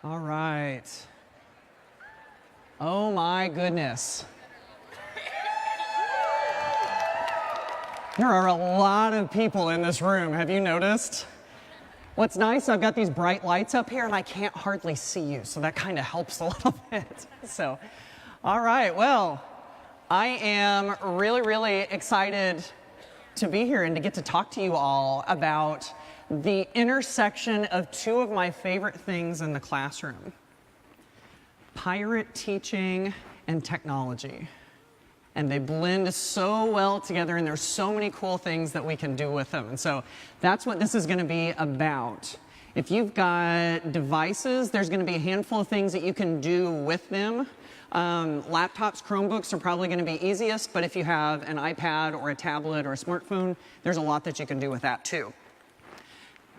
All right. Oh my goodness. There are a lot of people in this room. Have you noticed? What's nice, I've got these bright lights up here and I can't hardly see you, so that kind of helps a little bit. So, all right, well, I am really excited to be here and to get to talk to you all about the intersection of two of my favorite things in the classroom: pirate teaching and technology. And they blend so well together, and there's so many cool things that we can do with them. And so that's what this is going to be about. If you've got devices, there's going to be a handful of things that you can do with them. Laptops, Chromebooks are probably going to be easiest, but if you have an iPad or a tablet or a smartphone, there's a lot that you can do with that too.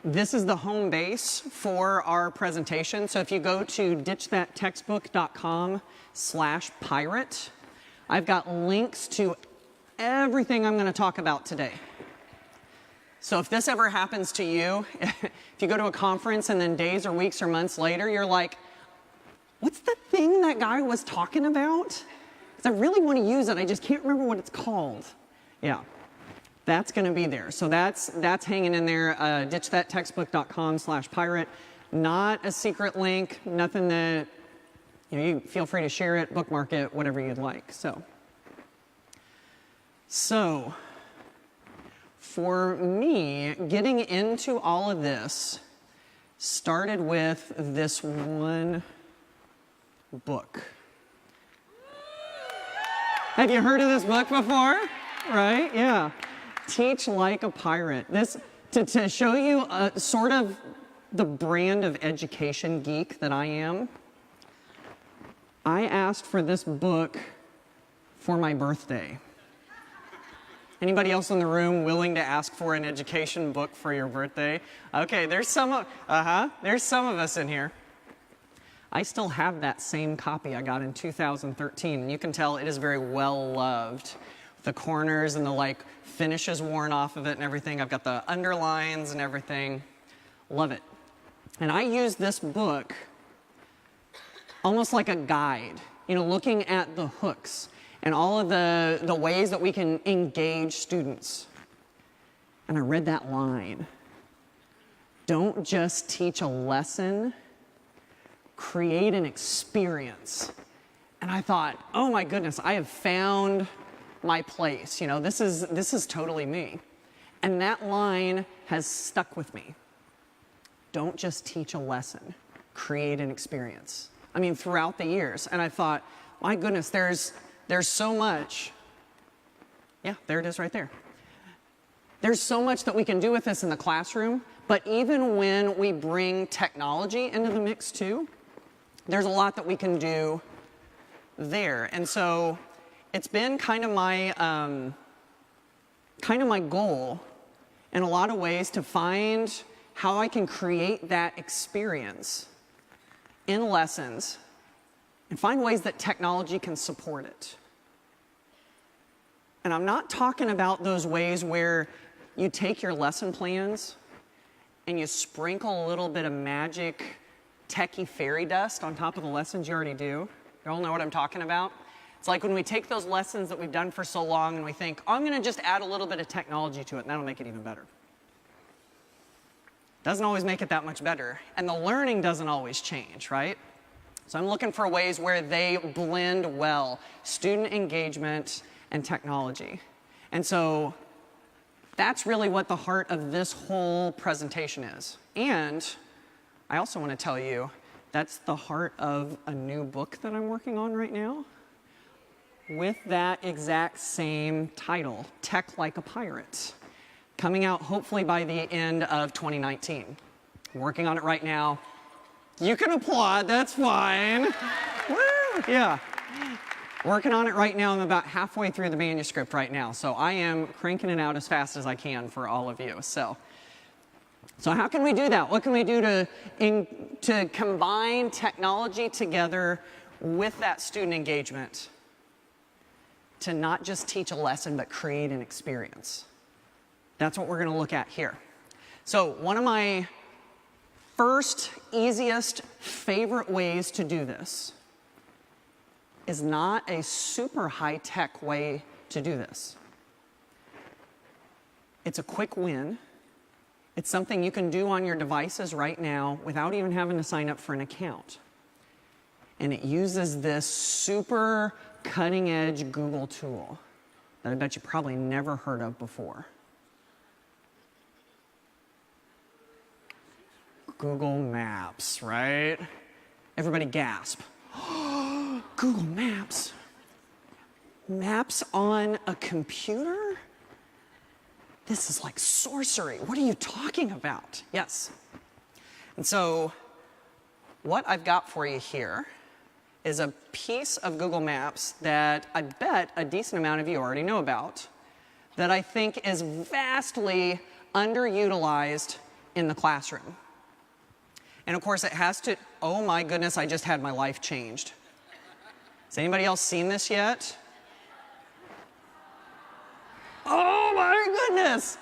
This is the home base for our presentation. So if you go to ditchthattextbook.com/pirate, I've got links to everything I'm going to talk about today. So if this ever happens to you, if you go to a conference and then days or weeks or months later, you're like, what's the thing that guy was talking about? Because I really want to use it, I just can't remember what it's called. Yeah, that's going to be there. So that's hanging in there, ditchthattextbook.com/pirate. Not a secret link, nothing that, you feel free to share it, bookmark it, whatever you'd like. So for me, getting into all of this started with this one book. Have you heard of this book before? Right? Yeah. Teach Like a Pirate. This to show you sort of the brand of education geek that I am. I asked for this book for my birthday. Anybody else in the room willing to ask for an education book for your birthday? Okay, there's some of us in here. I still have that same copy I got in 2013, and you can tell it is very well loved. The corners and the finishes worn off of it and everything. I've got the underlines and everything. Love it. And I use this book almost like a guide, looking at the hooks and all of the ways that we can engage students. And I read that line: don't just teach a lesson, create an experience. And I thought, oh my goodness, I have found my place. This is totally me. And that line has stuck with me. Don't just teach a lesson, create an experience. Throughout the years. And I thought, my goodness, there's so much. Yeah, there it is right there. There's so much that we can do with this in the classroom, but even when we bring technology into the mix too, there's a lot that we can do there. And so it's been kind of my goal in a lot of ways to find how I can create that experience in lessons and find ways that technology can support it. And I'm not talking about those ways where you take your lesson plans and you sprinkle a little bit of magic techie fairy dust on top of the lessons you already do. You all know what I'm talking about? It's like when we take those lessons that we've done for so long and we think, oh, I'm going to just add a little bit of technology to it and that'll make it even better. Doesn't always make it that much better. And the learning doesn't always change, right? So I'm looking for ways where they blend well, student engagement and technology. And so that's really what the heart of this whole presentation is. And I also want to tell you, that's the heart of a new book that I'm working on right now with that exact same title, Tech Like a Pirate, coming out hopefully by the end of 2019. I'm working on it right now. You can applaud, that's fine. Woo! Yeah. Working on it right now. I'm about halfway through the manuscript right now, so I am cranking it out as fast as I can for all of you. So how can we do that? What can we do to combine technology together with that student engagement to not just teach a lesson, but create an experience? That's what we're going to look at here. So one of my first, easiest, favorite ways to do this is not a super high-tech way to do this. It's a quick win. It's something you can do on your devices right now without even having to sign up for an account. And it uses this super cutting-edge Google tool that I bet you probably never heard of before. Google Maps, right? Everybody gasp. Google Maps. Maps on a computer? This is like sorcery. What are you talking about? Yes. And so what I've got for you here is a piece of Google Maps that I bet a decent amount of you already know about, that I think is vastly underutilized in the classroom. And of course it has to, oh my goodness, I just had my life changed. Has anybody else seen this yet? Oh my goodness!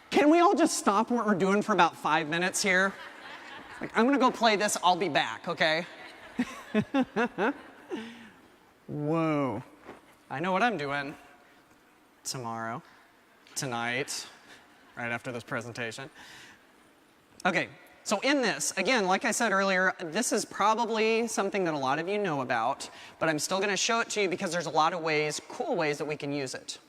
Can we all just stop what we're doing for about 5 minutes here? Like, I'm gonna go play this, I'll be back, okay? Whoa. I know what I'm doing tomorrow, tonight, right after this presentation. Okay, so in this, again, like I said earlier, this is probably something that a lot of you know about, but I'm still gonna show it to you because there's a lot of ways, cool ways that we can use it.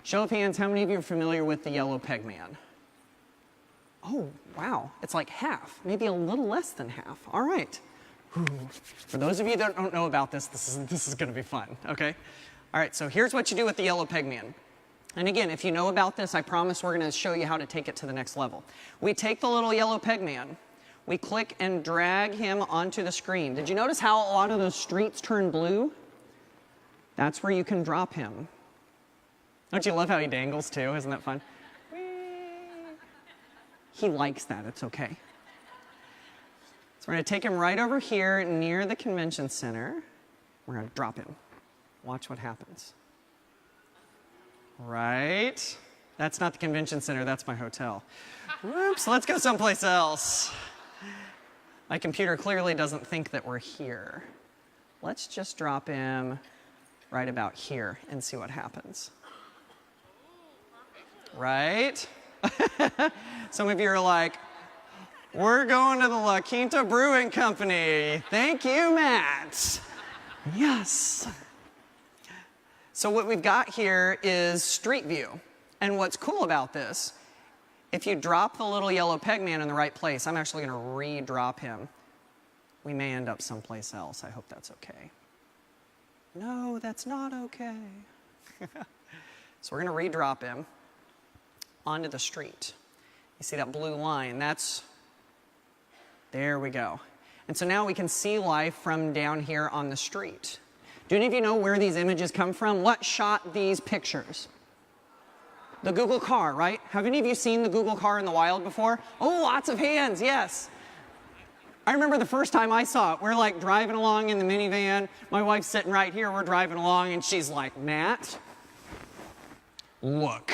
Show of hands, how many of you are familiar with the yellow peg man? Oh, wow, it's like half, maybe a little less than half. All right. Ooh. For those of you that don't know about this, this is gonna be fun, okay? All right, so here's what you do with the yellow peg man. And again, if you know about this, I promise we're gonna show you how to take it to the next level. We take the little yellow peg man, we click and drag him onto the screen. Did you notice how a lot of those streets turn blue? That's where you can drop him. Don't you love how he dangles too? Isn't that fun? He likes that, it's okay. So we're gonna take him right over here near the convention center. We're gonna drop him. Watch what happens. Right? That's not the convention center, that's my hotel. Whoops, let's go someplace else. My computer clearly doesn't think that we're here. Let's just drop him right about here and see what happens. Right? Some of you are like, we're going to the La Quinta Brewing Company. Thank you, Matt. Yes. So what we've got here is Street View. And what's cool about this, if you drop the little yellow peg man in the right place, I'm actually going to re-drop him. We may end up someplace else. I hope that's okay. No, that's not okay. So we're going to re-drop him onto the street. You see that blue line? There we go. And so now we can see life from down here on the street. Do any of you know where these images come from? What shot these pictures? The Google car, right? Have any of you seen the Google car in the wild before? Oh, lots of hands, yes. I remember the first time I saw it. We're like driving along in the minivan. My wife's sitting right here, we're driving along, and she's like, Matt, look.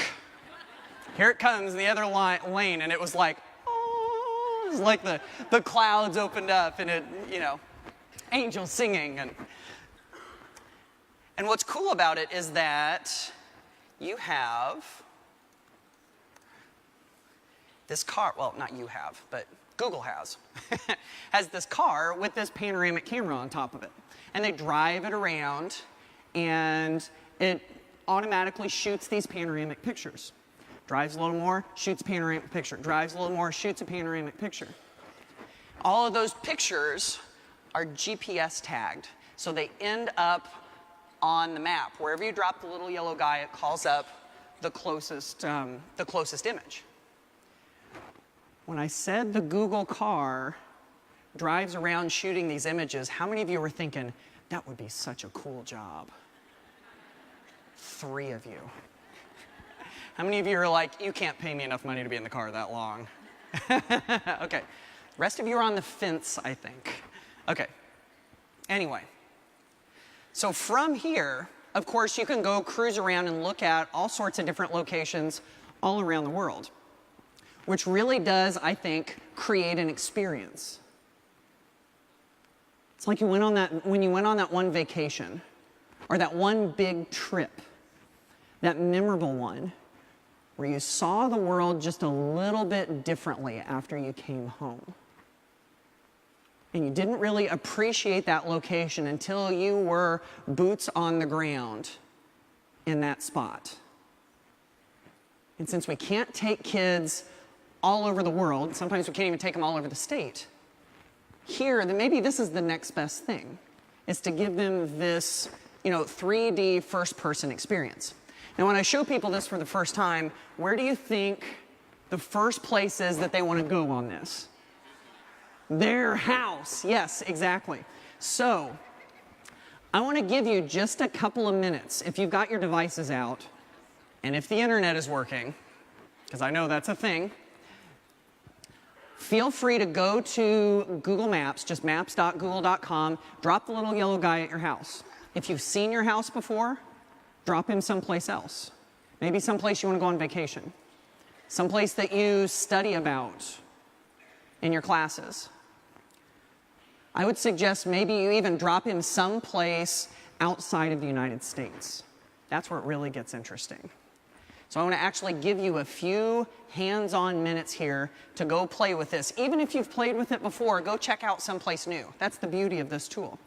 Here it comes, the other lane, and it was like, oh, it was like the clouds opened up and it, you know, angels singing. And what's cool about it is that you have this car, well, not you have, but Google has this car with this panoramic camera on top of it. And they drive it around, and it automatically shoots these panoramic pictures. Drives a little more, shoots a panoramic picture. Drives a little more, shoots a panoramic picture. All of those pictures are GPS tagged, so they end up on the map. Wherever you drop the little yellow guy, it calls up the closest image. When I said the Google car drives around shooting these images, how many of you were thinking, that would be such a cool job? 3 of you. How many of you are like, you can't pay me enough money to be in the car that long? Okay. The rest of you are on the fence, I think. Okay. Anyway. So from here, of course, you can go cruise around and look at all sorts of different locations all around the world. which really does, I think, create an experience. It's like when you went on that one vacation, or that one big trip, that memorable one, where you saw the world just a little bit differently after you came home. And you didn't really appreciate that location until you were boots on the ground in that spot. And since we can't take kids all over the world, sometimes we can't even take them all over the state, here, then maybe this is the next best thing, is to give them this, 3D first-person experience. Now, when I show people this for the first time, where do you think the first place is that they want to go on this? Their house. Yes, exactly. So, I want to give you just a couple of minutes, if you've got your devices out, and if the internet is working, because I know that's a thing, feel free to go to Google Maps, just maps.google.com, drop the little yellow guy at your house. If you've seen your house before, drop him someplace else. Maybe someplace you want to go on vacation. Someplace that you study about in your classes. I would suggest maybe you even drop him someplace outside of the United States. That's where it really gets interesting. So I want to actually give you a few hands-on minutes here to go play with this. Even if you've played with it before, go check out someplace new. That's the beauty of this tool.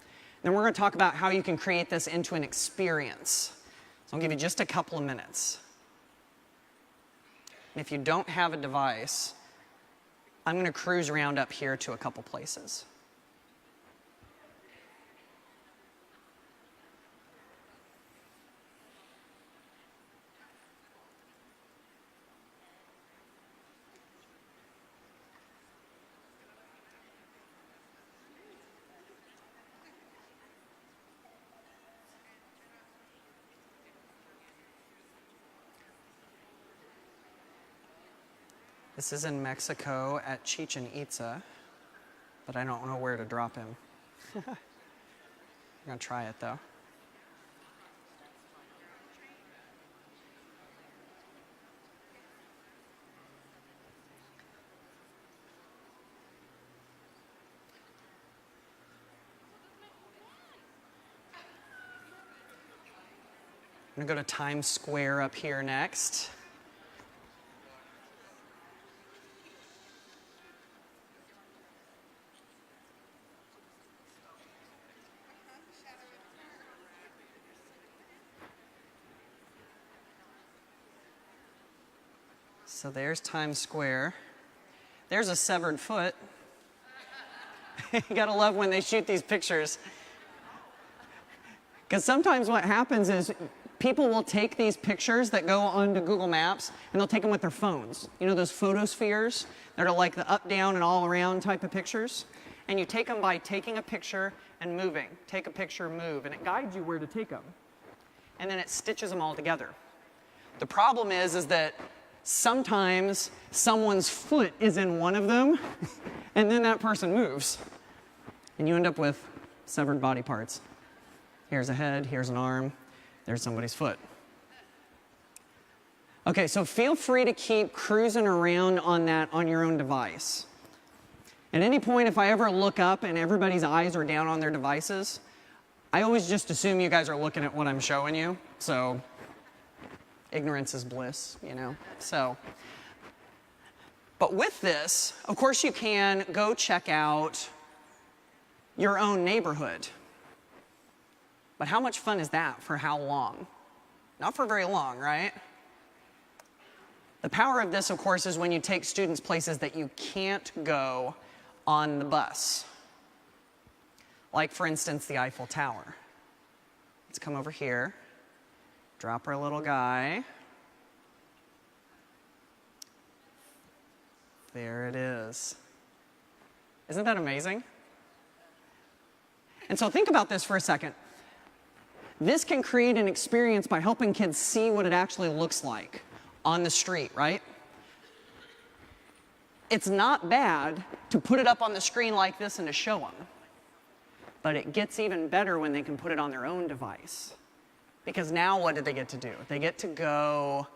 Then we're going to talk about how you can create this into an experience. So I'll give you just a couple of minutes. And if you don't have a device, I'm going to cruise around up here to a couple places. This is in Mexico at Chichen Itza, but I don't know where to drop him. I'm going to try it, though. I'm going to go to Times Square up here next. So there's Times Square. There's a severed foot. You gotta love when they shoot these pictures. Because sometimes what happens is people will take these pictures that go onto Google Maps and they'll take them with their phones. You know those photospheres that are like the up, down, and all around type of pictures? And you take them by taking a picture and moving. Take a picture, move, and it guides you where to take them. And then it stitches them all together. The problem is that sometimes someone's foot is in one of them, and then that person moves. And you end up with severed body parts. Here's a head, here's an arm, there's somebody's foot. Okay, so feel free to keep cruising around on that on your own device. At any point, if I ever look up and everybody's eyes are down on their devices, I always just assume you guys are looking at what I'm showing you, so ignorance is bliss, So, but with this, of course you can go check out your own neighborhood. But how much fun is that for how long? Not for very long, right? The power of this, of course, is when you take students places that you can't go on the bus. Like, for instance, the Eiffel Tower. Let's come over here. Drop our little guy. There it is. Isn't that amazing? And so think about this for a second. This can create an experience by helping kids see what it actually looks like on the street, right? It's not bad to put it up on the screen like this and to show them. But it gets even better when they can put it on their own device. Because now what do they get to do? They get to go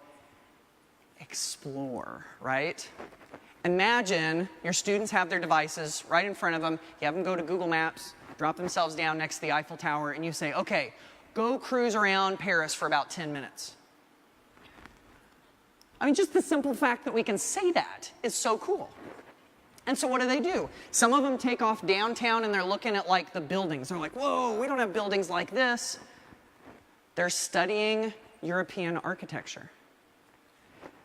explore, right? Imagine your students have their devices right in front of them. You have them go to Google Maps, drop themselves down next to the Eiffel Tower, and you say, okay, go cruise around Paris for about 10 minutes. I mean, just the simple fact that we can say that is so cool. And so what do? Some of them take off downtown and they're looking at like the buildings. They're like, whoa, we don't have buildings like this. They're studying European architecture.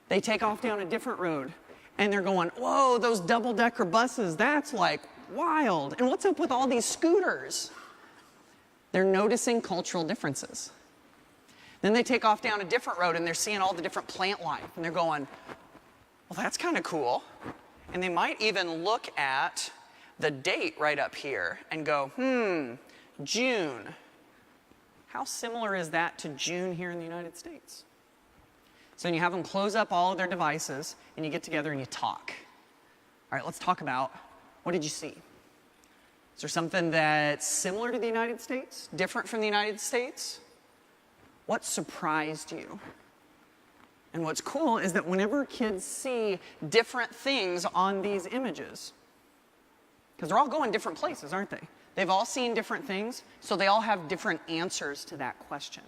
They take off down a different road and they're going, whoa, those double-decker buses, that's like wild. And what's up with all these scooters? They're noticing cultural differences. Then they take off down a different road and they're seeing all the different plant life and they're going, well, that's kind of cool. And they might even look at the date right up here and go, June. How similar is that to June here in the United States? So then you have them close up all of their devices and you get together and you talk. All right, let's talk about, what did you see? Is there something that's similar to the United States, different from the United States? What surprised you? And what's cool is that whenever kids see different things on these images, because they're all going different places, aren't they? They've all seen different things, so they all have different answers to that question.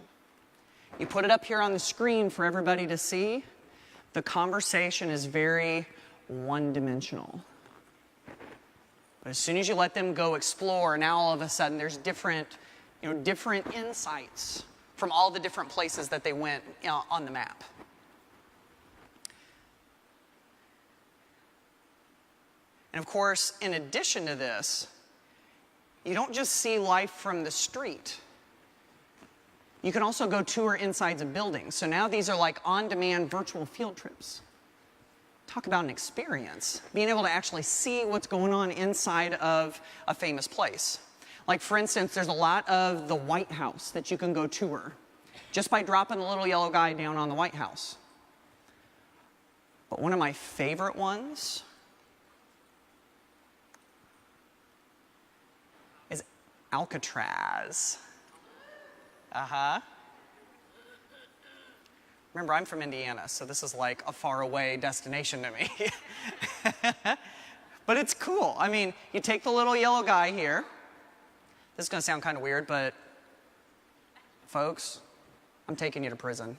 You put it up here on the screen for everybody to see. The conversation is very one-dimensional. But as soon as you let them go explore, now all of a sudden there's different insights from all the different places that they went on the map. And of course, in addition to this, you don't just see life from the street. You can also go tour insides of buildings. So now these are like on-demand virtual field trips. Talk about an experience, being able to actually see what's going on inside of a famous place. Like for instance, there's a lot of the White House that you can go tour just by dropping the little yellow guy down on the White House. But one of my favorite ones is Alcatraz. Remember, I'm from Indiana, so this is like a faraway destination to me. But it's cool. I mean, you take the little yellow guy here. This is going to sound kind of weird, but folks, I'm taking you to prison.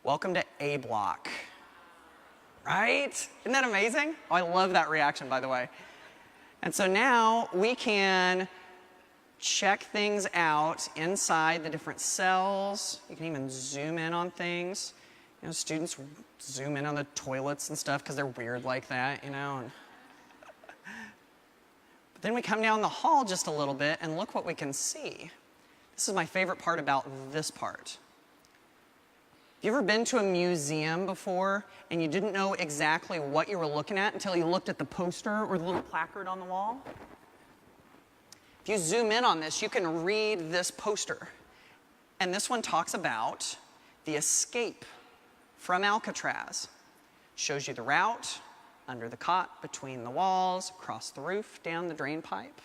Welcome to A Block. Right? Isn't that amazing? Oh, I love that reaction, by the way. And so now we can check things out inside the different cells. You can even zoom in on things. You know, students zoom in on the toilets and stuff because they're weird like that, you know. But then we come down the hall just a little bit and look what we can see. This is my favorite part about this part. Have you ever been to a museum before and you didn't know exactly what you were looking at until you looked at the poster or the little placard on the wall? If you zoom in on this, you can read this poster. And this one talks about the escape from Alcatraz. Shows you the route, under the cot, between the walls, across the roof, down the drain pipe.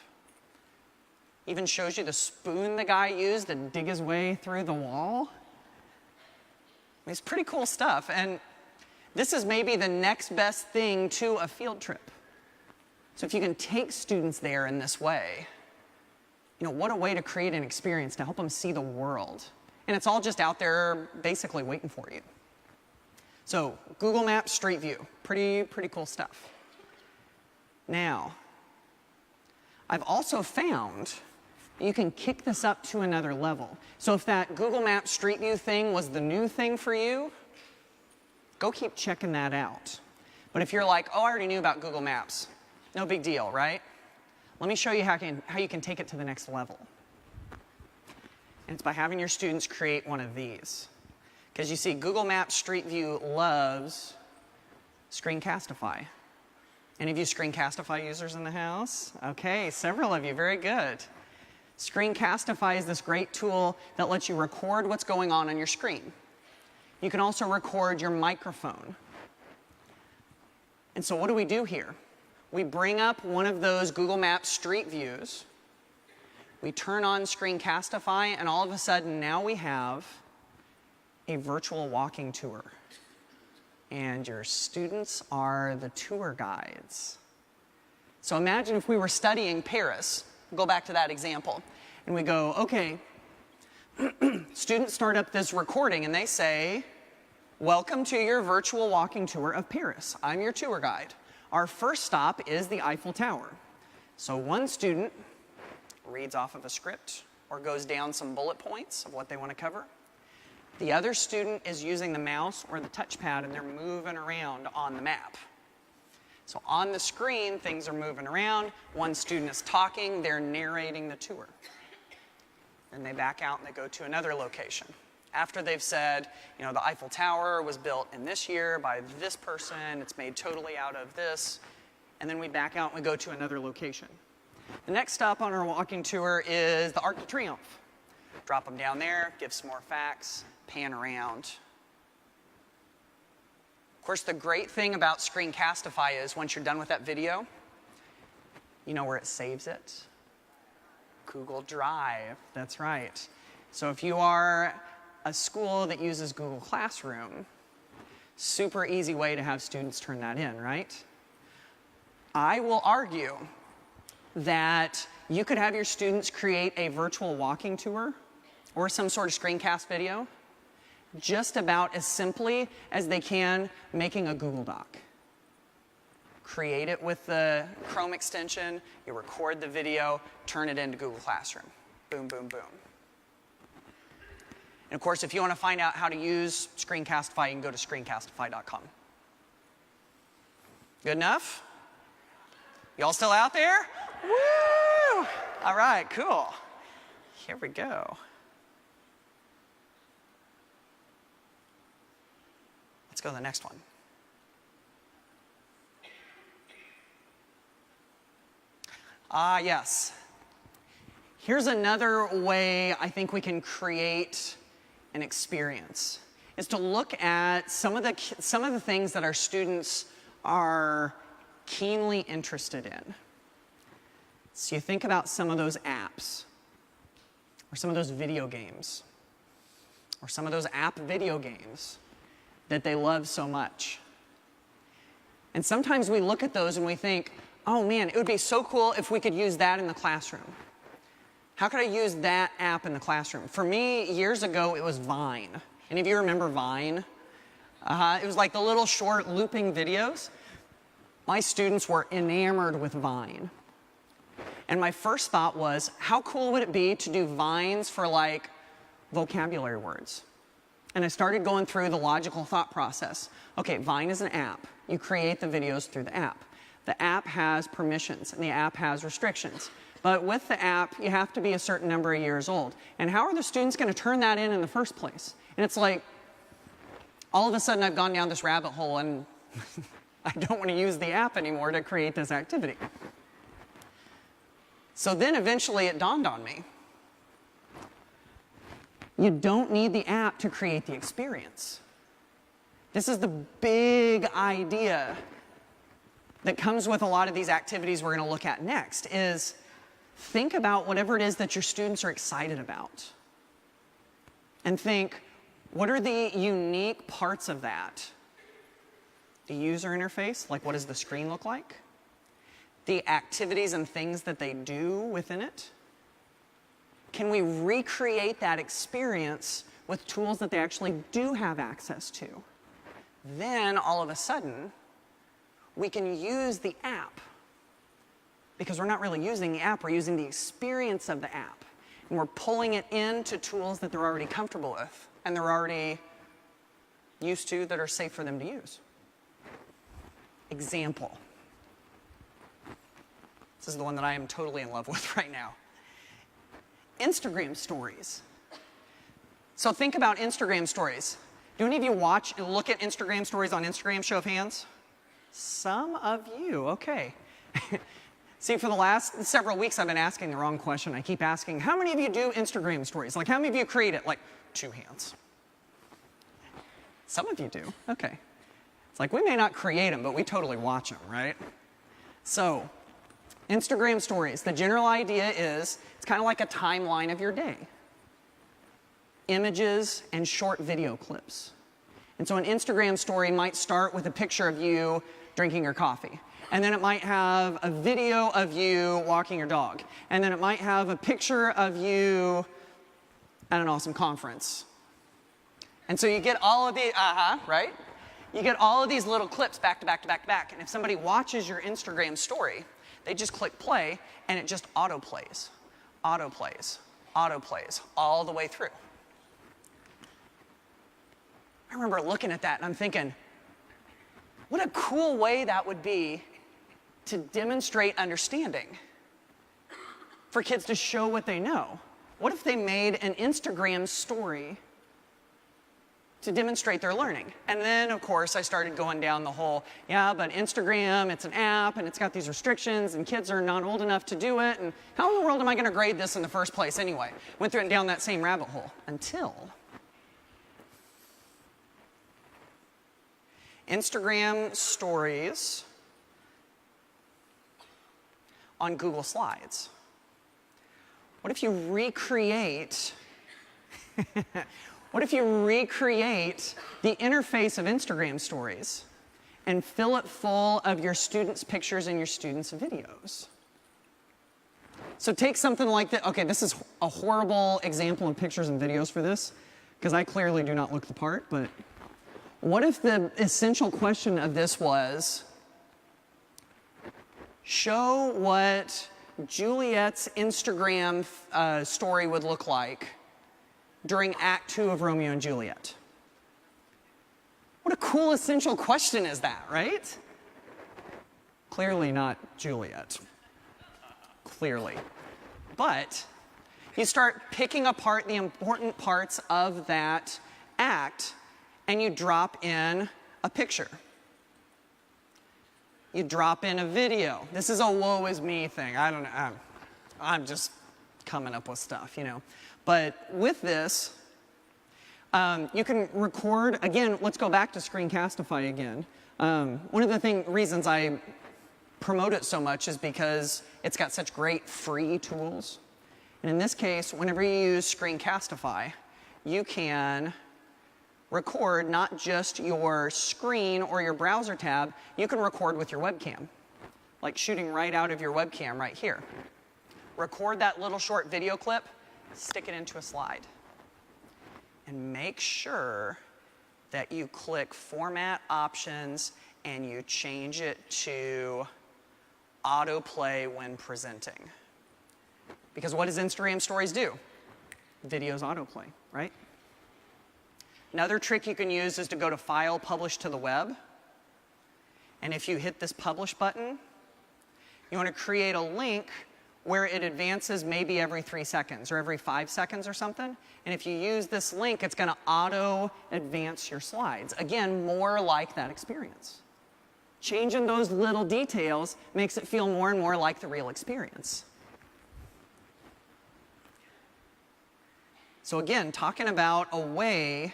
Even shows you the spoon the guy used to dig his way through the wall. I mean, it's pretty cool stuff. And this is maybe the next best thing to a field trip. So if you can take students there in this way, you know, what a way to create an experience to help them see the world. And it's all just out there basically waiting for you. So Google Maps Street View, pretty cool stuff. Now, I've also found you can kick this up to another level. So if that Google Maps Street View thing was the new thing for you, go keep checking that out. But if you're like, oh, I already knew about Google Maps, no big deal, right? Let me show you how you can take it to the next level. And it's by having your students create one of these. Because you see, Google Maps Street View loves Screencastify. Any of you Screencastify users in the house? Okay, several of you, very good. Screencastify is this great tool that lets you record what's going on your screen. You can also record your microphone. And so what do we do here? We bring up one of those Google Maps Street Views. We turn on Screencastify, and all of a sudden now we have a virtual walking tour. And your students are the tour guides. So imagine if we were studying Paris. Go back to that example. And we go, okay, students start up this recording and they say, welcome to your virtual walking tour of Paris. I'm your tour guide. Our first stop is the Eiffel Tower. So one student reads off of a script or goes down some bullet points of what they want to cover. The other student is using the mouse or the touchpad and they're moving around on the map. So on the screen, things are moving around. One student is talking, they're narrating the tour. Then they back out and they go to another location. After they've said, you know, the Eiffel Tower was built in this year by this person, it's made totally out of this, and then we back out and we go to another location. The next stop on our walking tour is the Arc de Triomphe. Drop them down there, give some more facts, pan around. Of course, the great thing about Screencastify is once you're done with that video, you know where it saves it? Google Drive, that's right. So if you are a school that uses Google Classroom, super easy way to have students turn that in, right? I will argue that you could have your students create a virtual walking tour or some sort of screencast video just about as simply as they can making a Google Doc. Create it with the Chrome extension, you record the video, turn it into Google Classroom. Boom, boom, boom. And of course, if you want to find out how to use Screencastify, you can go to screencastify.com. Good enough? Y'all still out there? Woo! All right, cool. Here we go. Let's go to the next one. Yes. Here's another way I think we can create an experience, is to look at some of the things that our students are keenly interested in. So you think about some of those apps, or some of those video games, or some of those app video games that they love so much. And sometimes we look at those and we think, oh man, it would be so cool if we could use that in the classroom. How could I use that app in the classroom? For me, years ago, it was Vine. Any of you remember Vine? It was like the little short looping videos. My students were enamored with Vine. And my first thought was, how cool would it be to do Vines for like vocabulary words? And I started going through the logical thought process. Okay, Vine is an app. You create the videos through the app. The app has permissions and the app has restrictions. But with the app, you have to be a certain number of years old. And how are the students going to turn that in the first place? And it's like, all of a sudden I've gone down this rabbit hole and I don't want to use the app anymore to create this activity. So then eventually it dawned on me. You don't need the app to create the experience. This is the big idea that comes with a lot of these activities we're going to look at next, is think about whatever it is that your students are excited about. And think, what are the unique parts of that? The user interface, like what does the screen look like? The activities and things that they do within it? Can we recreate that experience with tools that they actually do have access to? Then, all of a sudden, we can use the app. Because we're not really using the app, we're using the experience of the app. And we're pulling it into tools that they're already comfortable with and they're already used to, that are safe for them to use. Example. This is the one that I am totally in love with right now. Instagram stories. So think about Instagram stories. Do any of you watch and look at Instagram stories on Instagram? Show of hands. Some of you, okay. See, for the last several weeks, I've been asking the wrong question. I keep asking, how many of you do Instagram stories? Like, how many of you create it? Like, 2 hands. Some of you do, okay. It's like, we may not create them, but we totally watch them, right? So, Instagram stories, the general idea is, it's kind of like a timeline of your day. images, and short video clips. And so an Instagram story might start with a picture of you drinking your coffee. And then it might have a video of you walking your dog. And then it might have a picture of you at an awesome conference. And so you get all of the, right? You get all of these little clips back to back to back to back. And if somebody watches your Instagram story, they just click play and it just autoplays, autoplays, autoplays all the way through. I remember looking at that and I'm thinking, what a cool way that would be to demonstrate understanding for kids to show what they know. What if they made an Instagram story to demonstrate their learning? And then, of course, I started going down the whole, yeah, but Instagram, it's an app, and it's got these restrictions, and kids are not old enough to do it, and how in the world am I going to grade this in the first place anyway? Went through and down that same rabbit hole until Instagram stories on Google Slides. What if you recreate what if you recreate the interface of Instagram stories and fill it full of your students' pictures and your students' videos? So take something like that. Okay, this is a horrible example of pictures and videos for this, because I clearly do not look the part, but what if the essential question of this was, show what Juliet's Instagram story would look like during Act 2 of Romeo and Juliet? What a cool essential question is that, right? Clearly not Juliet. Clearly. But you start picking apart the important parts of that act and you drop in a picture. You drop in a video. This is a woe is me thing. I don't know. I'm just coming up with stuff, you know. But with this, you can record, again, let's go back to Screencastify again. One of the reasons I promote it so much is because it's got such great free tools. And in this case, whenever you use Screencastify, you can record not just your screen or your browser tab, you can record with your webcam, like shooting right out of your webcam right here. Record that little short video clip, stick it into a slide, and make sure that you click Format Options and you change it to Autoplay when presenting. Because what does Instagram Stories do? Videos autoplay, right? Another trick you can use is to go to File, Publish to the Web. And if you hit this Publish button, you want to create a link where it advances maybe every 3 seconds or every 5 seconds or something. And if you use this link, it's going to auto-advance your slides. Again, more like that experience. Changing those little details makes it feel more and more like the real experience. So again, talking about a way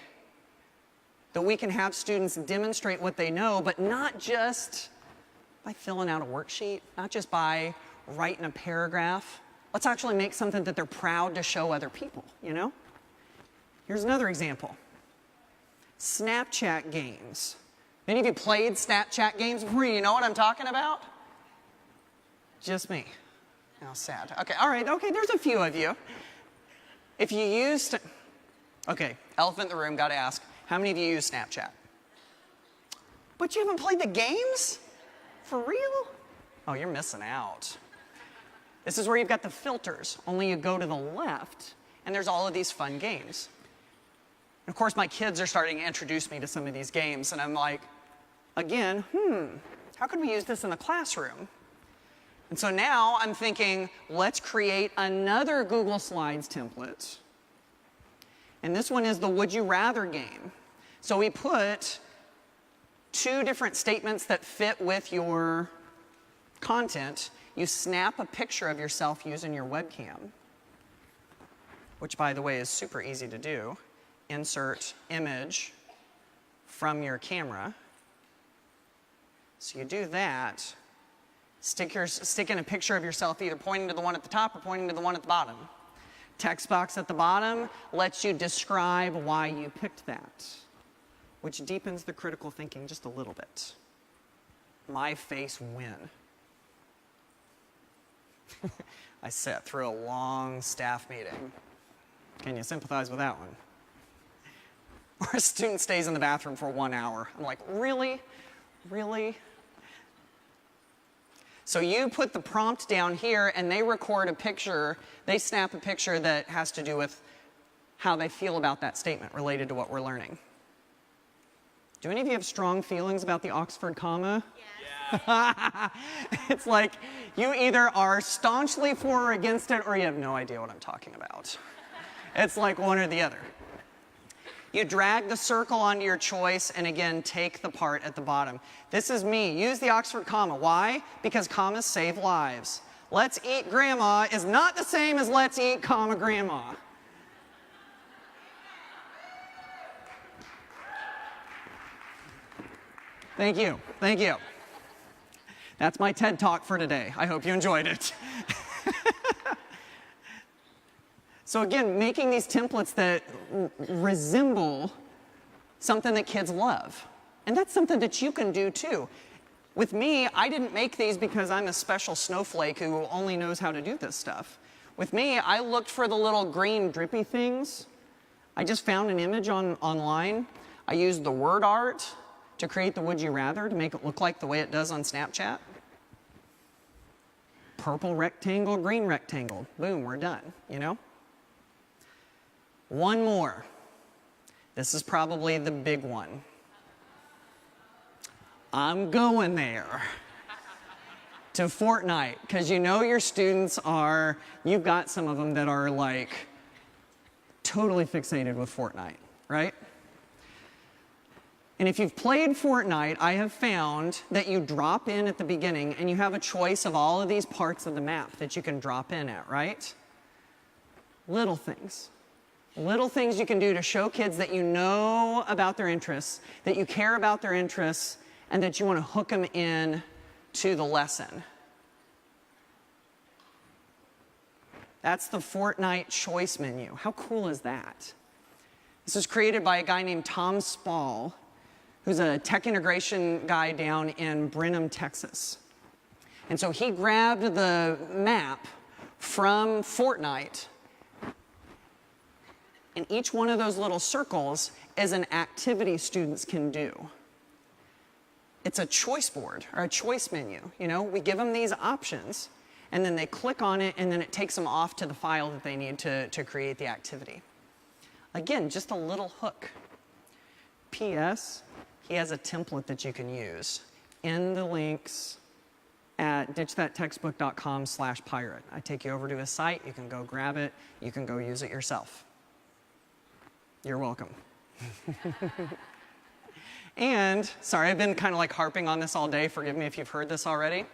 that we can have students demonstrate what they know, but not just by filling out a worksheet, not just by writing a paragraph. Let's actually make something that they're proud to show other people, you know? Here's another example. Snapchat games. Many of you played Snapchat games before? You know what I'm talking about? Just me. How sad. Okay, all right, okay, there's a few of you. If you used, okay, elephant in the room, gotta ask, how many of you use Snapchat? But you haven't played the games? For real? Oh, you're missing out. This is where you've got the filters, only you go to the left, and there's all of these fun games. And of course, my kids are starting to introduce me to some of these games, and I'm like, again, how could we use this in the classroom? And so now I'm thinking, let's create another Google Slides template. And this one is the Would You Rather game. So we put 2 different statements that fit with your content. You snap a picture of yourself using your webcam, which, by the way, is super easy to do. Insert image from your camera. So you do that. Stick in a picture of yourself either pointing to the one at the top or pointing to the one at the bottom. Text box at the bottom lets you describe why you picked that, which deepens the critical thinking just a little bit. My face win. I sat through a long staff meeting. Can you sympathize with that one? Or a student stays in the bathroom for 1 hour. I'm like, really? Really? So you put the prompt down here and they record a picture, they snap a picture that has to do with how they feel about that statement related to what we're learning. Do any of you have strong feelings about the Oxford comma? Yeah. It's like you either are staunchly for or against it or you have no idea what I'm talking about. It's like one or the other. You drag the circle onto your choice and again, take the part at the bottom. This is me. Use the Oxford comma. Why? Because commas save lives. Let's eat grandma is not the same as let's eat comma grandma. Thank you. Thank you. That's my TED Talk for today. I hope you enjoyed it. So again, making these templates that resemble something that kids love. And that's something that you can do too. With me, I didn't make these because I'm a special snowflake who only knows how to do this stuff. With me, I looked for the little green drippy things. I just found an image online. I used the word art to create the would you rather to make it look like the way it does on Snapchat. Purple rectangle, green rectangle. Boom, we're done, you know? One more. This is probably the big one. I'm going there to Fortnite, because you know your students are, you've got some of them that are like totally fixated with Fortnite, right? And if you've played Fortnite, I have found that you drop in at the beginning and you have a choice of all of these parts of the map that you can drop in at, right? Little things. Little things you can do to show kids that you know about their interests, that you care about their interests, and that you want to hook them in to the lesson. That's the Fortnite choice menu. How cool is that? This was created by a guy named Tom Spall, who's a tech integration guy down in Brenham, Texas. And so he grabbed the map from Fortnite, and each one of those little circles is an activity students can do. It's a choice board or a choice menu. You know, we give them these options and then they click on it and then it takes them off to the file that they need to create the activity. Again, just a little hook. P.S. He has a template that you can use in the links at ditchthattextbook.com/pirate. I take you over to his site. You can go grab it. You can go use it yourself. You're welcome. And, sorry, I've been kind of like harping on this all day. Forgive me if you've heard this already.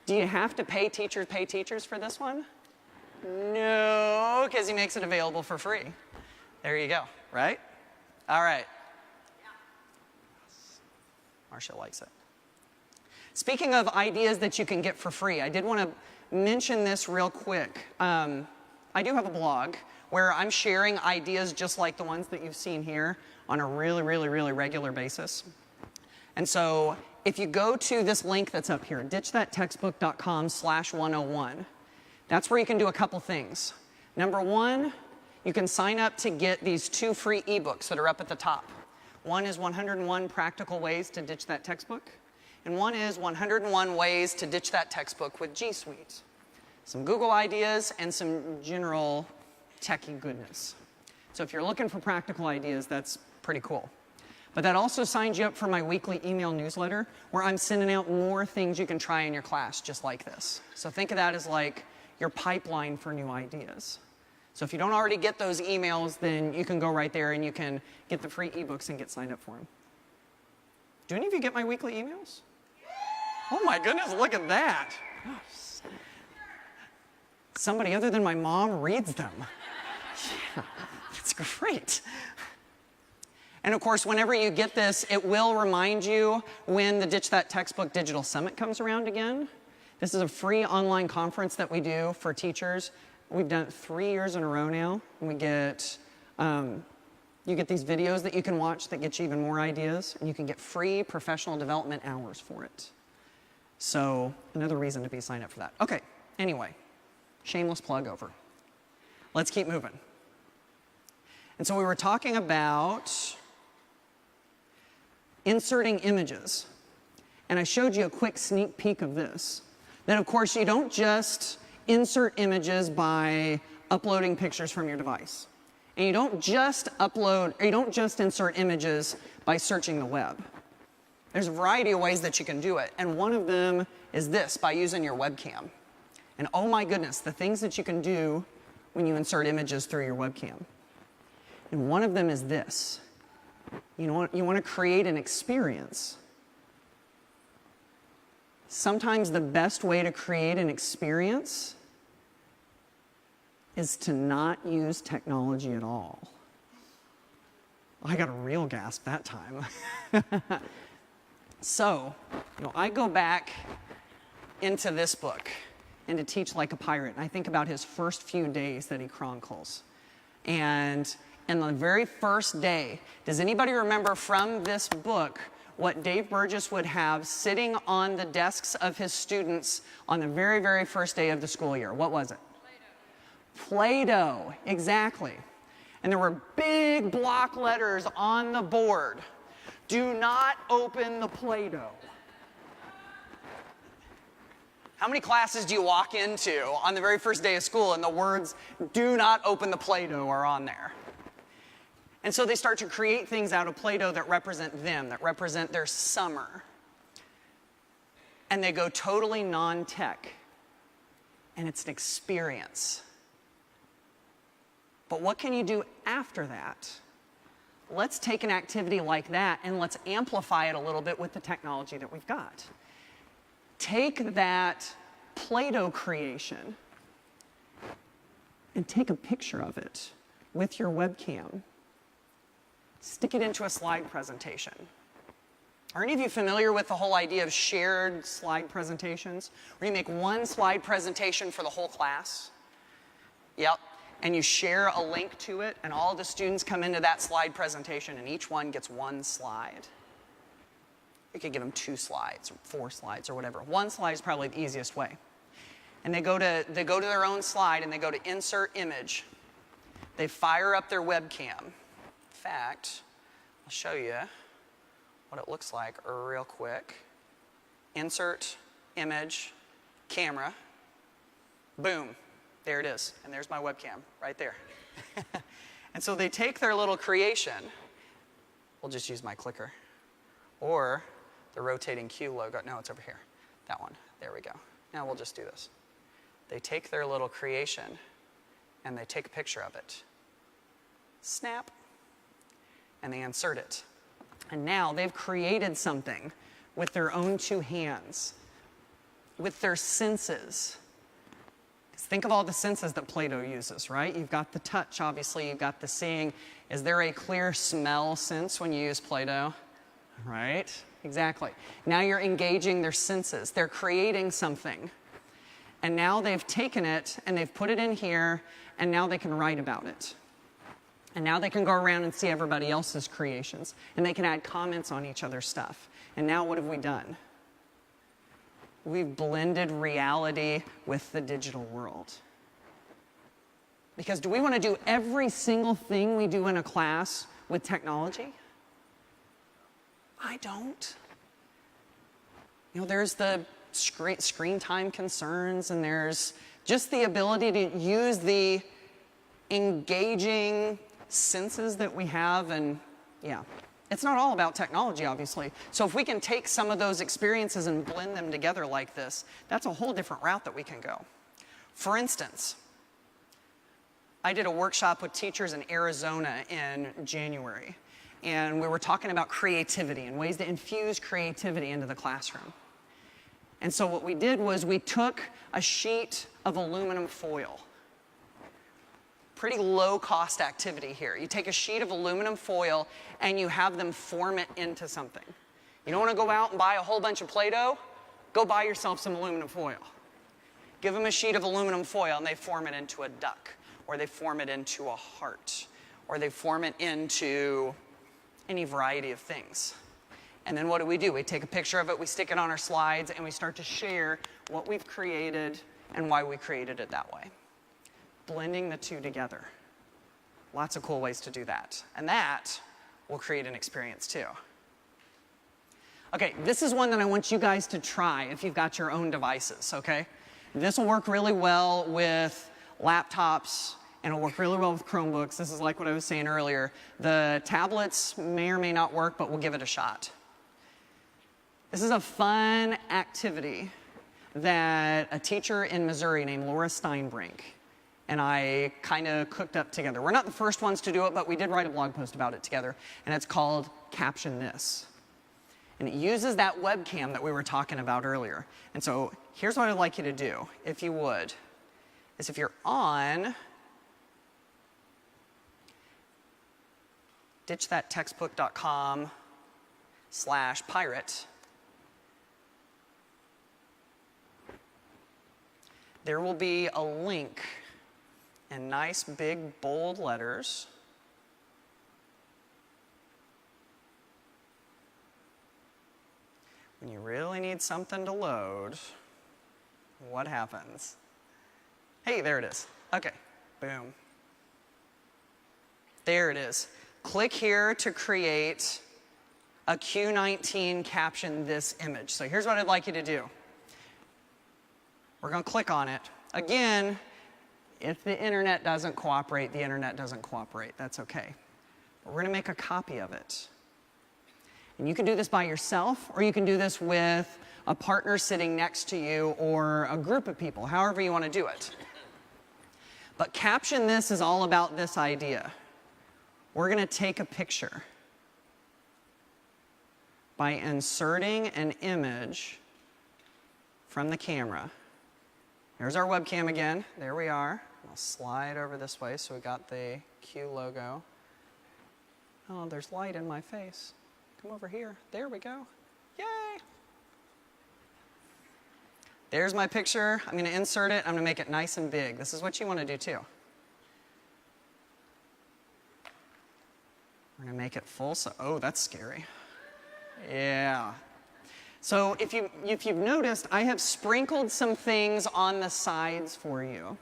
Do you have to pay teachers for this one? No, because he makes it available for free. There you go, right? All right. Marcia likes it. Speaking of ideas that you can get for free, I did want to mention this real quick. I do have a blog where I'm sharing ideas just like the ones that you've seen here on a really, really, really regular basis. And so if you go to this link that's up here, ditchthattextbook.com/101, that's where you can do a couple things. Number one, you can sign up to get these 2 free ebooks that are up at the top. One is 101 Practical Ways to Ditch That Textbook, and one is 101 Ways to Ditch That Textbook with G Suite. Some Google ideas and some general techie goodness. So if you're looking for practical ideas, that's pretty cool. But that also signs you up for my weekly email newsletter where I'm sending out more things you can try in your class just like this. So think of that as like your pipeline for new ideas. So if you don't already get those emails, then you can go right there and you can get the free ebooks and get signed up for them. Do any of you get my weekly emails? Oh my goodness, look at that. Somebody other than my mom reads them. Yeah, that's great. And of course, whenever you get this, it will remind you when the Ditch That Textbook Digital Summit comes around again. This is a free online conference that we do for teachers We've done it 3 years in a row now. And we get, you get these videos that you can watch that get you even more ideas, and you can get free professional development hours for it. So another reason to be signed up for that. Okay, anyway, shameless plug over. Let's keep moving. And so we were talking about inserting images. And I showed you a quick sneak peek of this. Then, of course, you don't just insert images by uploading pictures from your device. And you don't just insert images by searching the web. There's a variety of ways that you can do it. And one of them is this, by using your webcam. And oh my goodness, the things that you can do when you insert images through your webcam. And one of them is this. You want to create an experience. Sometimes the best way to create an experience is to not use technology at all. I got a real gasp that time. So, I go back into this book, into Teach Like a Pirate, and I think about his first few days that he chronicles. And the very first day, does anybody remember from this book what Dave Burgess would have sitting on the desks of his students on the very, very first day of the school year? What was it? Play-Doh, exactly. And there were big block letters on the board. Do not open the Play-Doh. How many classes do you walk into on the very first day of school and the words, do not open the Play-Doh, are on there? And so they start to create things out of Play-Doh that represent them, that represent their summer. And they go totally non-tech. And it's an experience. But what can you do after that? Let's take an activity like that and let's amplify it a little bit with the technology that we've got. Take that Play-Doh creation and take a picture of it with your webcam. Stick it into a slide presentation. Are any of you familiar with the whole idea of shared slide presentations? Where you make one slide presentation for the whole class? Yep. And you share a link to it, and all the students come into that slide presentation, and each one gets one slide. You could give them 2 slides, or 4 slides, or whatever. One slide is probably the easiest way. And they go to their own slide, and they go to Insert Image. They fire up their webcam. In fact, I'll show you what it looks like real quick. Insert, image, camera. Boom. There it is. And there's my webcam right there. And so they take their little creation. We'll just use my clicker. Or the rotating Q logo. No, it's over here. That one. There we go. Now we'll just do this. They take their little creation and they take a picture of it. Snap. And they insert it. And now they've created something with their own 2 hands, with their senses. Think of all the senses that Play-Doh uses, right? You've got the touch, obviously. You've got the seeing. Is there a clear smell sense when you use Play-Doh? Right? Exactly. Now you're engaging their senses. They're creating something. And now they've taken it, and they've put it in here, and now they can write about it. And now they can go around and see everybody else's creations. And they can add comments on each other's stuff. And now what have we done? We've blended reality with the digital world. Because do we want to do every single thing we do in a class with technology? I don't. There's the screen time concerns, and there's just the ability to use the engaging senses that we have, and yeah. It's not all about technology, obviously. So if we can take some of those experiences and blend them together like this, that's a whole different route that we can go. For instance, I did a workshop with teachers in Arizona in January, and we were talking about creativity and ways to infuse creativity into the classroom. And so what we did was we took a sheet of aluminum foil. Pretty low-cost activity here. You take a sheet of aluminum foil and you have them form it into something. You don't want to go out and buy a whole bunch of Play-Doh? Go buy yourself some aluminum foil. Give them a sheet of aluminum foil and they form it into a duck, or they form it into a heart, or they form it into any variety of things. And then what do? We take a picture of it, we stick it on our slides, and we start to share what we've created and why we created it that way. Blending the two together. Lots of cool ways to do that. And that will create an experience too. Okay, this is one that I want you guys to try if you've got your own devices, okay? This will work really well with laptops, and it'll work really well with Chromebooks. This is like what I was saying earlier. The tablets may or may not work, but we'll give it a shot. This is a fun activity that a teacher in Missouri named Laura Steinbrink and I kind of cooked up together. We're not the first ones to do it, but we did write a blog post about it together, and it's called Caption This. And it uses that webcam that we were talking about earlier. And so here's what I'd like you to do, if you would, is if you're on ditchthattextbook.com/pirate, there will be a link in nice big bold letters when you really need something to load. What happens? Hey, there it is. Okay, boom. There it is. Click here to create a Q19 caption this image. So here's what I'd like you to do. We're going to click on it. Again, if the internet doesn't cooperate, the internet doesn't cooperate. That's okay. But we're going to make a copy of it. And you can do this by yourself, or you can do this with a partner sitting next to you or a group of people, however you want to do it. But Caption This is all about this idea. We're going to take a picture by inserting an image from the camera. Here's our webcam again. There we are. I'll slide over this way so we got the Q logo. Oh, there's light in my face. Come over here. There we go. Yay! There's my picture. I'm going to insert it. I'm going to make it nice and big. This is what you want to do too. We're going to make it full. Oh, that's scary. Yeah. So if you've noticed, I have sprinkled some things on the sides for you.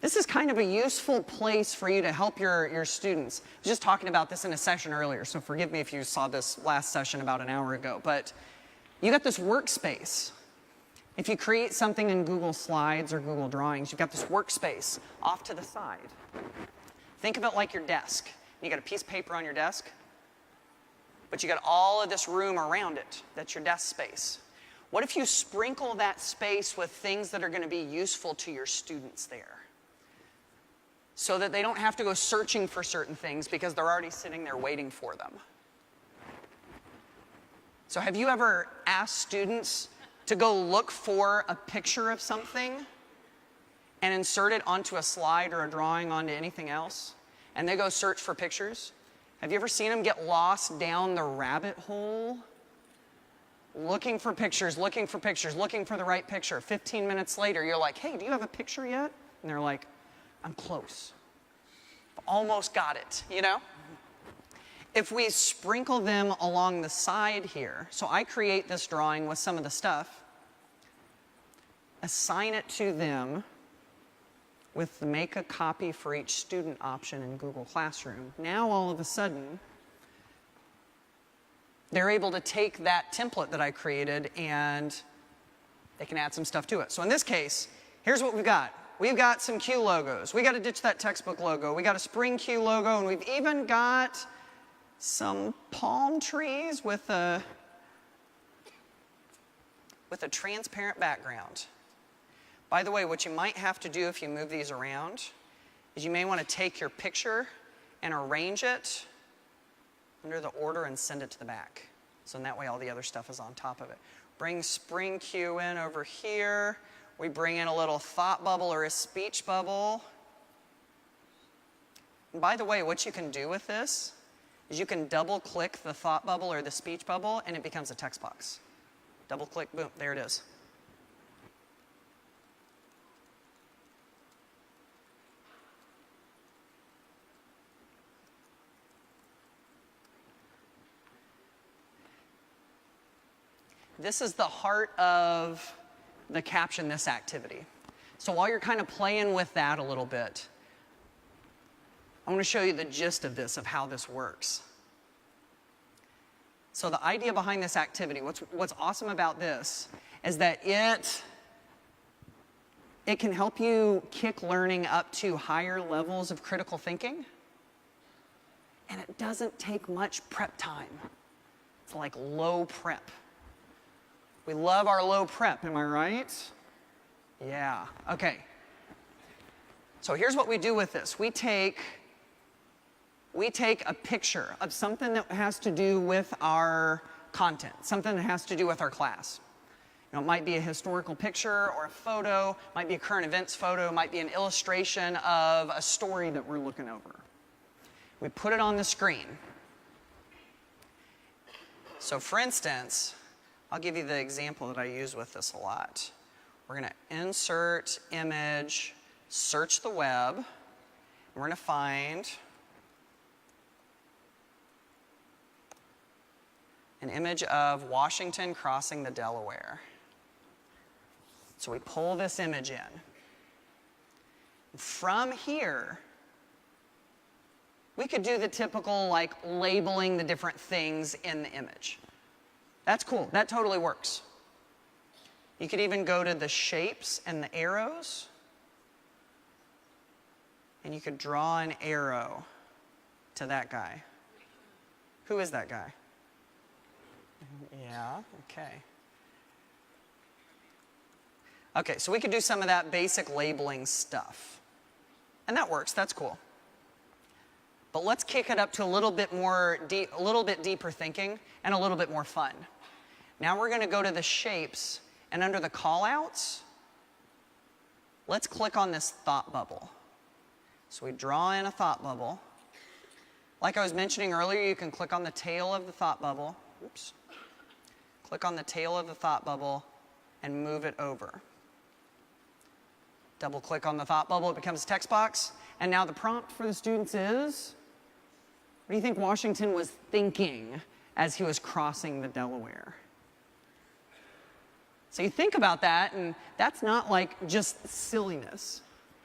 This is kind of a useful place for you to help your students. I was just talking about this in a session earlier, so forgive me if you saw this last session about an hour ago. But you got this workspace. If you create something in Google Slides or Google Drawings, you've got this workspace off to the side. Think of it like your desk. You got a piece of paper on your desk, but you got all of this room around it. That's your desk space. What if you sprinkle that space with things that are going to be useful to your students there, so that they don't have to go searching for certain things because they're already sitting there waiting for them? So have you ever asked students to go look for a picture of something and insert it onto a slide or a drawing onto anything else, and they go search for pictures? Have you ever seen them get lost down the rabbit hole? Looking for pictures, looking for pictures, looking for the right picture. 15 minutes later, you're like, hey, do you have a picture yet? And they're like, I'm close. Almost got it, you know? If we sprinkle them along the side here, so I create this drawing with some of the stuff, assign it to them with the make a copy for each student option in Google Classroom. Now all of a sudden, they're able to take that template that I created and they can add some stuff to it. So in this case, here's what we've got. We've got some Q logos. We got a Ditch That Textbook logo. We got a Spring Q logo, and we've even got some palm trees with a transparent background. By the way, what you might have to do if you move these around is you may want to take your picture and arrange it under the order and send it to the back. So in that way, all the other stuff is on top of it. Bring Spring Q in over here. We bring in a little thought bubble or a speech bubble. And by the way, what you can do with this is you can double click the thought bubble or the speech bubble and it becomes a text box. Double click, boom, there it is. this is the heart of the Caption This activity. So while you're kind of playing with that a little bit, I want to show you the gist of this, of how this works. So the idea behind this activity, what's awesome about this is that it can help you kick learning up to higher levels of critical thinking, and it doesn't take much prep time. It's like low prep. We love our low prep, am I right? Yeah, okay. So here's what we do with this. We take a picture of something that has to do with our content, something that has to do with our class. You know, it might be a historical picture or a photo, might be a current events photo, might be an illustration of a story that we're looking over. We put it on the screen. So for instance, I'll give you the example that I use with this a lot. We're going to insert image, search the web, and we're going to find an image of Washington crossing the Delaware. So we pull this image in. From here, we could do the typical like labeling the different things in the image. That's cool, that totally works. You could even go to the shapes and the arrows, and you could draw an arrow to that guy. Who is that guy? Yeah, okay. Okay, so we could do some of that basic labeling stuff. And that works, that's cool. But let's kick it up to a little bit deeper thinking and a little bit more fun. Now we're going to go to the shapes, and under the callouts, let's click on this thought bubble. So we draw in a thought bubble. Like I was mentioning earlier, you can click on the tail of the thought bubble. Oops. Click on the tail of the thought bubble and move it over. Double click on the thought bubble, it becomes a text box. And now the prompt for the students is, what do you think Washington was thinking as he was crossing the Delaware? So you think about that, and that's not like just silliness.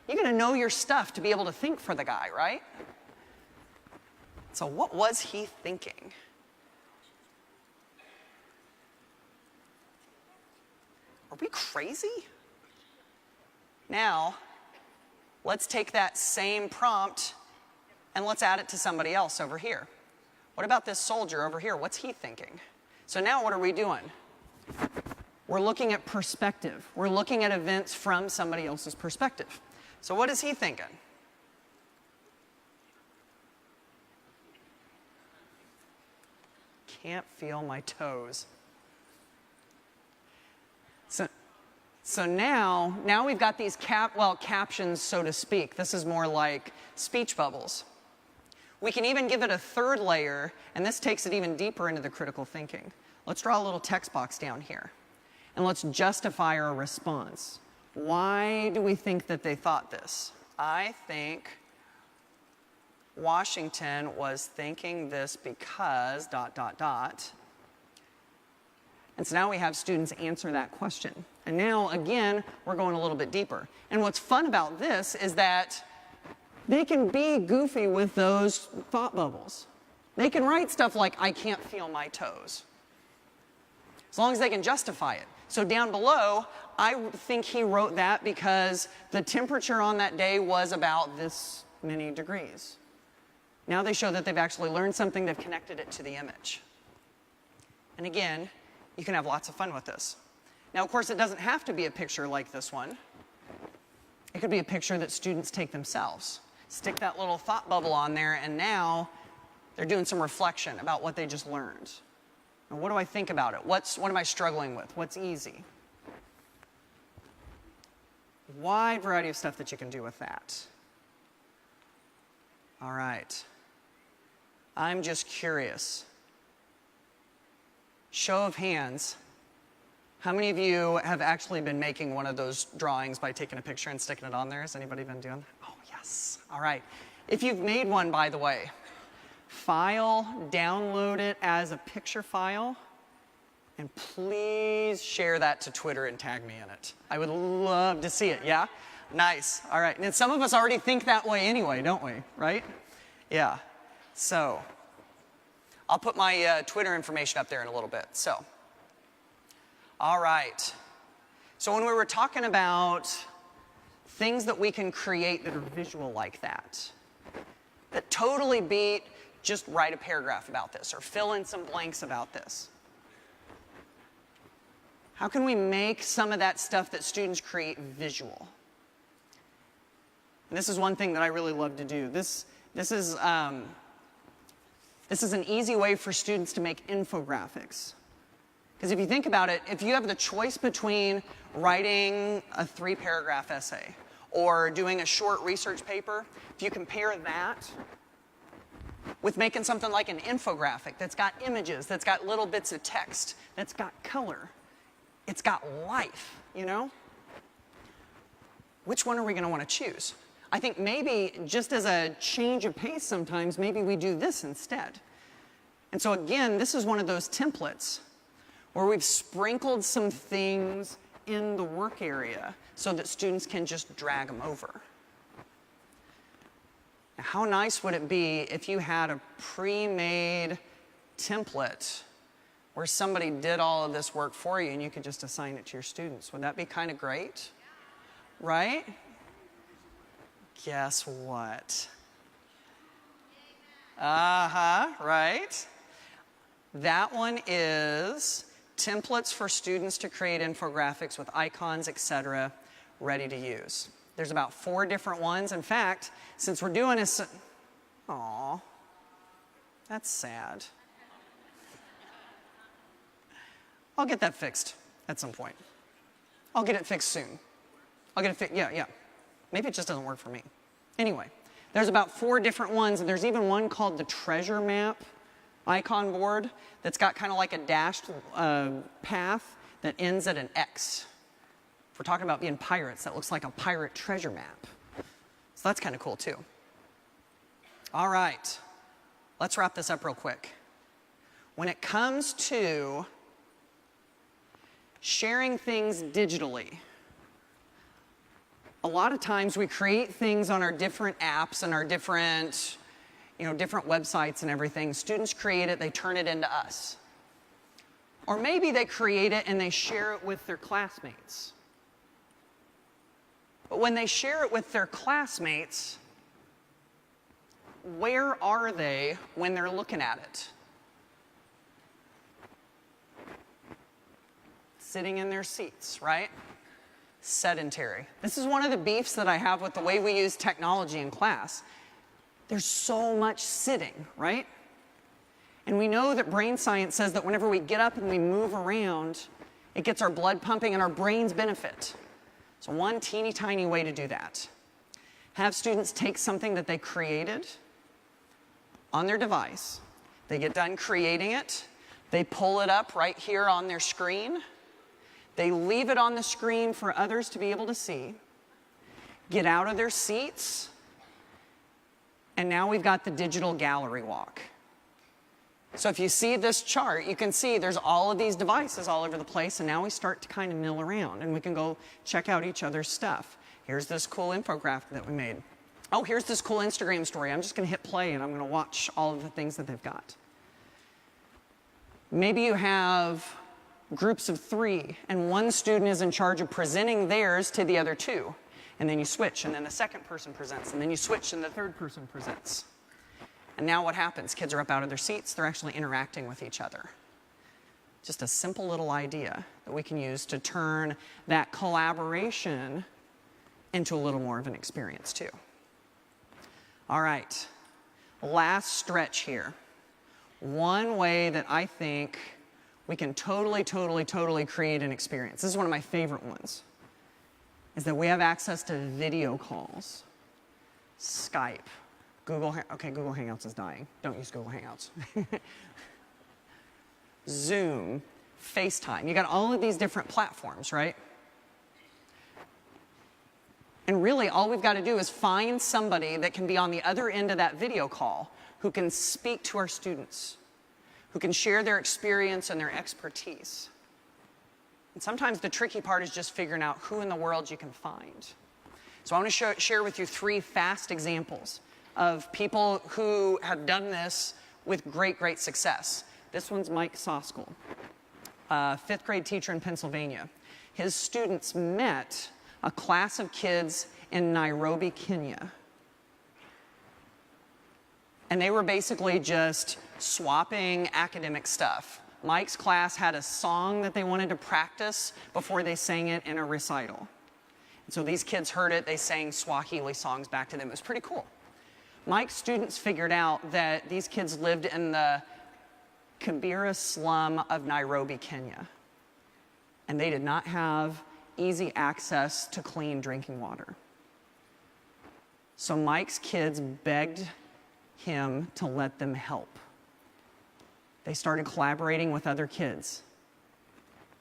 You're going to know your stuff to be able to think for the guy, right? So what was he thinking? Are we crazy? Now, let's take that same prompt and let's add it to somebody else over here. What about this soldier over here? What's he thinking? So now what are we doing? We're looking at perspective. We're looking at events from somebody else's perspective. So what is he thinking? Can't feel my toes. So now we've got these captions, so to speak. This is more like speech bubbles. We can even give it a third layer, and this takes it even deeper into the critical thinking. Let's draw a little text box down here, and let's justify our response. Why do we think that they thought this? I think Washington was thinking this because ... And so now we have students answer that question. And now, again, we're going a little bit deeper. And what's fun about this is that they can be goofy with those thought bubbles. They can write stuff like, I can't feel my toes, as long as they can justify it. So down below, I think he wrote that because the temperature on that day was about this many degrees. Now they show that they've actually learned something, they've connected it to the image. And again, you can have lots of fun with this. Now, of course, it doesn't have to be a picture like this one. It could be a picture that students take themselves. Stick that little thought bubble on there, and now they're doing some reflection about what they just learned. And what do I think about it? What am I struggling with? What's easy? Wide variety of stuff that you can do with that. All right. I'm just curious. Show of hands, how many of you have actually been making one of those drawings by taking a picture and sticking it on there? Has anybody been doing that? Oh, yes. All right. If you've made one, by the way, file, download it as a picture file, And please share that to Twitter and tag me in it. I would love to see it, yeah? Nice, all right. And some of us already think that way anyway, don't we, right? Yeah, so I'll put my Twitter information up there in a little bit, so. All right, so when we were talking about things that we can create that are visual like that totally beat just write a paragraph about this or fill in some blanks about this. How can we make some of that stuff that students create visual? And this is one thing that I really love to do. This is an easy way for students to make infographics. Because if you think about it, if you have the choice between writing a 3-paragraph essay or doing a short research paper, if you compare that with making something like an infographic that's got images, that's got little bits of text, that's got color, it's got life, you know? Which one are we going to want to choose? I think maybe just as a change of pace sometimes, maybe we do this instead. And so again, this is one of those templates where we've sprinkled some things in the work area so that students can just drag them over. Now, how nice would it be if you had a pre-made template where somebody did all of this work for you and you could just assign it to your students? Would that be kind of great? Right? Guess what? Right? That one is templates for students to create infographics with icons, etc., ready to use. There's about 4 different ones. In fact, since we're doing this, aw, that's sad. I'll get that fixed at some point. I'll get it fixed soon. I'll get it fixed, yeah. Maybe it just doesn't work for me. Anyway, there's about 4 different ones, and there's even one called the treasure map icon board that's got kind of like a dashed path that ends at an X. If we're talking about being pirates, that looks like a pirate treasure map. So that's kind of cool too. All right, let's wrap this up real quick. When it comes to sharing things digitally, a lot of times we create things on our different apps and our different websites and everything. Students create it, they turn it into us. Or maybe they create it and they share it with their classmates. But when they share it with their classmates, where are they when they're looking at it? Sitting in their seats, right? Sedentary. This is one of the beefs that I have with the way we use technology in class. There's so much sitting, right? And we know that brain science says that whenever we get up and we move around, it gets our blood pumping and our brains benefit. So one teeny tiny way to do that. Have students take something that they created on their device. They get done creating it. They pull it up right here on their screen. They leave it on the screen for others to be able to see. Get out of their seats. And now we've got the digital gallery walk. So if you see this chart, you can see there's all of these devices all over the place, and now we start to kind of mill around, and we can go check out each other's stuff. Here's this cool infographic that we made. Oh, here's this cool Instagram story. I'm just going to hit play, and I'm going to watch all of the things that they've got. Maybe you have groups of 3, and one student is in charge of presenting theirs to the other 2. And then you switch, and then the second person presents, and then you switch, and the third person presents. And now what happens? Kids are up out of their seats. They're actually interacting with each other. Just a simple little idea that we can use to turn that collaboration into a little more of an experience too. All right, last stretch here. One way that I think we can totally create an experience, this is one of my favorite ones, is that we have access to video calls. Skype. Google Hangouts is dying. Don't use Google Hangouts. Zoom, FaceTime. You got all of these different platforms, right? And really, all we've got to do is find somebody that can be on the other end of that video call who can speak to our students, who can share their experience and their expertise. And sometimes the tricky part is just figuring out who in the world you can find. So I want to share with you 3 fast examples of people who have done this with great, great success. This one's Mike Soskull, a 5th grade teacher in Pennsylvania. His students met a class of kids in Nairobi, Kenya. And they were basically just swapping academic stuff. Mike's class had a song that they wanted to practice before they sang it in a recital. And so these kids heard it, they sang Swahili songs back to them. It was pretty cool. Mike's students figured out that these kids lived in the Kibera slum of Nairobi, Kenya. And they did not have easy access to clean drinking water. So Mike's kids begged him to let them help. They started collaborating with other kids,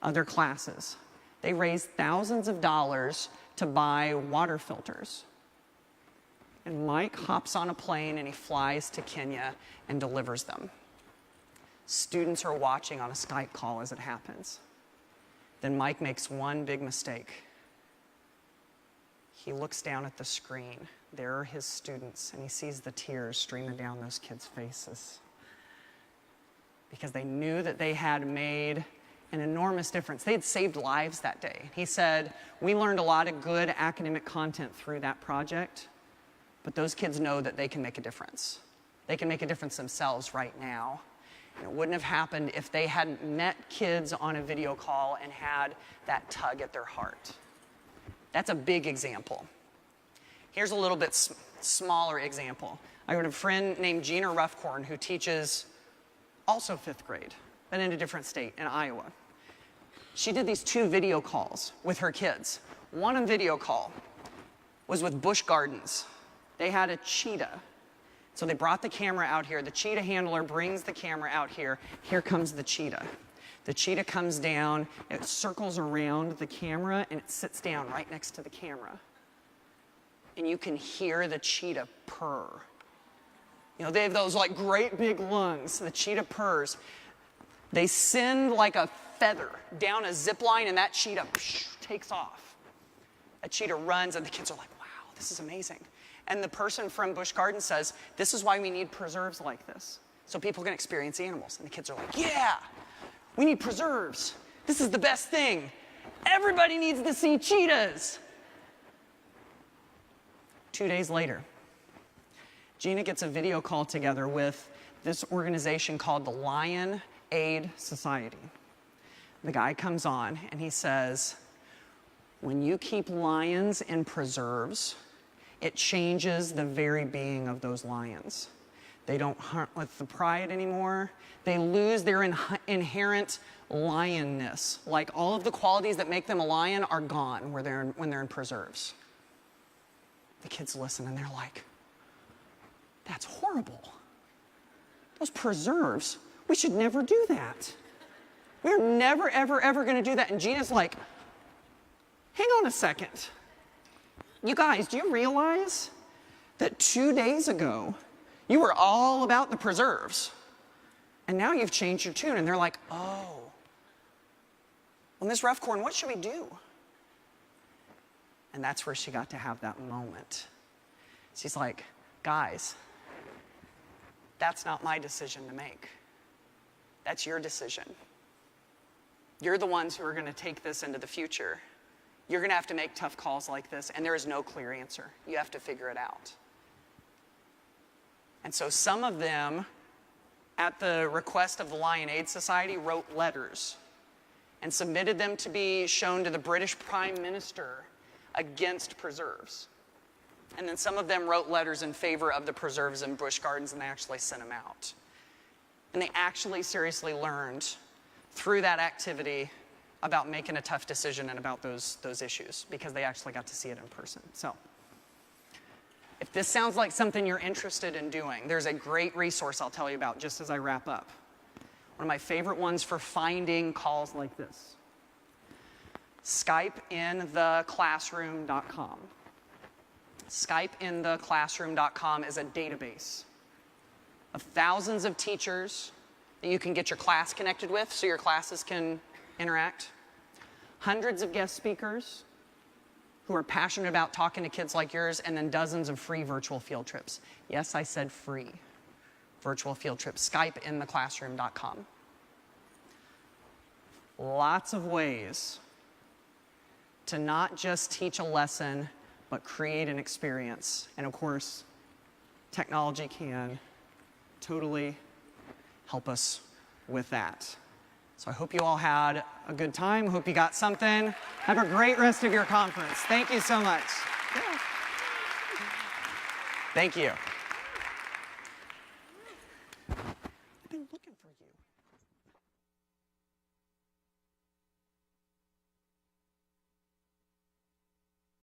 other classes. They raised thousands of dollars to buy water filters. And Mike hops on a plane and he flies to Kenya and delivers them. Students are watching on a Skype call as it happens. Then Mike makes one big mistake. He looks down at the screen. There are his students, and he sees the tears streaming down those kids' faces, because they knew that they had made an enormous difference. They had saved lives that day. He said, we learned a lot of good academic content through that project, but those kids know that they can make a difference. They can make a difference themselves right now. And it wouldn't have happened if they hadn't met kids on a video call and had that tug at their heart. That's a big example. Here's a little bit smaller example. I have a friend named Gina Ruffcorn who teaches also 5th grade, but in a different state, in Iowa. She did these 2 video calls with her kids. One on video call was with Busch Gardens. They had a cheetah. So they brought the camera out here. The cheetah handler brings the camera out here. Here comes the cheetah. The cheetah comes down, it circles around the camera, and it sits down right next to the camera. And you can hear the cheetah purr. You know, they have those like great big lungs. The cheetah purrs. They send like a feather down a zip line, and that cheetah takes off. That cheetah runs, and the kids are like, wow, this is amazing. And the person from Busch Gardens says, this is why we need preserves like this, so people can experience animals. And the kids are like, yeah, we need preserves. This is the best thing. Everybody needs to see cheetahs. 2 days later, Gina gets a video call together with this organization called the Lion Aid Society. The guy comes on and he says, when you keep lions in preserves, it changes the very being of those lions. They don't hunt with the pride anymore. They lose their inherent lionness. Like all of the qualities that make them a lion are gone when they're in preserves. The kids listen and they're like, that's horrible. Those preserves, we should never do that. We're never, ever, ever going to do that. And Gina's like, hang on a second. You guys, do you realize that 2 days ago, you were all about the preserves, and now you've changed your tune? And they're like, oh, well, Ms. Ruffcorn, what should we do? And that's where she got to have that moment. She's like, guys, that's not my decision to make. That's your decision. You're the ones who are going to take this into the future. You're going to have to make tough calls like this, and there is no clear answer. You have to figure it out. And so some of them, at the request of the Lion Aid Society, wrote letters and submitted them to be shown to the British Prime Minister against preserves. And then some of them wrote letters in favor of the preserves in Busch Gardens, and they actually sent them out. And they actually seriously learned through that activity about making a tough decision and about those issues, because they actually got to see it in person. So if this sounds like something you're interested in doing, there's a great resource I'll tell you about just as I wrap up. One of my favorite ones for finding calls like this. SkypeInTheClassroom.com. SkypeInTheClassroom.com is a database of thousands of teachers that you can get your class connected with so your classes can interact. Hundreds of guest speakers who are passionate about talking to kids like yours, and then dozens of free virtual field trips. Yes, I said free virtual field trips. Skypeintheclassroom.com. Lots of ways to not just teach a lesson, but create an experience. And of course, technology can totally help us with that. So I hope you all had a good time. Hope you got something. Have a great rest of your conference. Thank you so much. Yeah. Thank you.